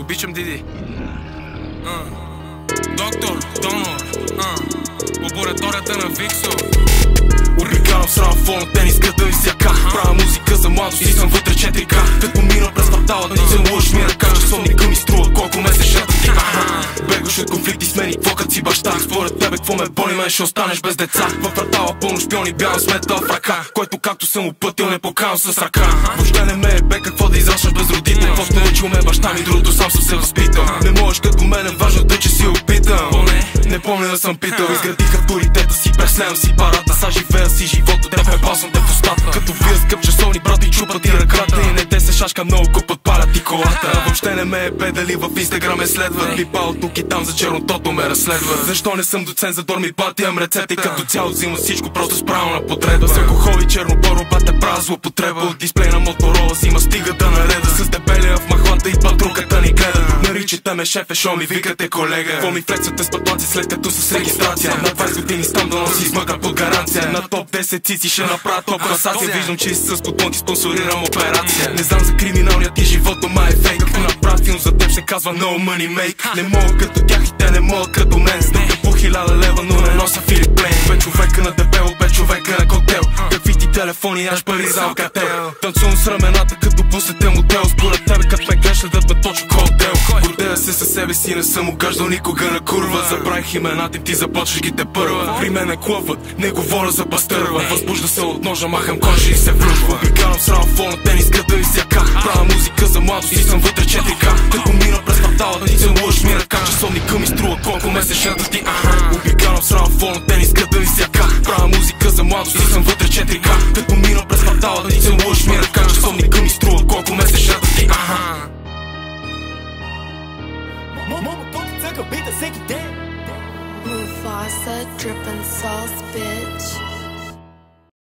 Обичам Диди. Доктор, донор, лабораторията на Виксо. Обикалям с рамфон, те не искат да ми сяка. Правя музика за младост и съм вътре 4К. Като мина през квартала, да целуваш ми ръка. Часовника ми струва колко месечната ти. Бегаш от конфликти с мен и какво като си баща. Според тебе какво ме боли, мен ще останеш без деца. В квартала пълно шпиони, бягам с метал в ръка. Който както съм опътил, не покавам с ръка. Въобще не ме е бе какво да израстваш без родител. Каквото научил ме баща ми, другото сам съм се възпитал. Не можеш като мен, важното е, че си опитал. Не помня да съм питал, изградих авторитета си, преследвам си парата. Са живея си живота, да ме пасвам те в устата. Като вие скъп часовни брати, чупат и ръката. И не те се шашка много, купат палят и колата. Въобще не ме е бе дали в Инстаграм ме следват. Пипа от тук и там за чернотото ме разследват. Защо не съм доцент за дорми пати, имам рецепти. Като цяло взимам всичко просто с правилна подредба. С алкохол и чернобор, обата правя злоупотреба. От дисплей на Моторола си има стига да нареда. С дебелия в махлата и патрулката ни гледат. Наричате ме шефе, шо ми викате колега. Какво ми флексвате с пътлаци след като с регистрация. На 20 години стам да носи измъка под гаранция. На топ 10 цици ще направя топ класация. Виждам, че с купонки спонсорирам операция. Не знам за криминалният ти живот, но май е фейк. Като направя филм за теб се казва No Money Make. Не мога като тях и те не могат като мен. Стъпка по 1000 лева, но не нося Филип Плейн. 5 човека на дебело, 5 човека на коктейл. Какви ти телефони, аж пари за алкател. Танцувам с рамената като посетен модел. Според тебе като ме гледаш следят ме точно хотел. Гордея се със себе си, не съм угаждал никога на курва. Забравих имената и ти започваш ги те първа. При мен е клъват, не говоря за пастърва. Възбужда се от ножа, махам кожи и се влюбва. Обикалям с рамфона, те не искат да ми сяка. Правя музика за младост и съм вътре 4К. Като мина през квартала, да ти целуваш ми ръка. Часовника ми струва колко месечната ти. Обикалям с рамфона, те не искат да ми сяка. Правя музика за младост и съм вътре 4К. Като мина през квартала, да ти целуваш ми ръка. Часовника ми струва колко месечната ти. Mufasa drippin' sauce, bitch.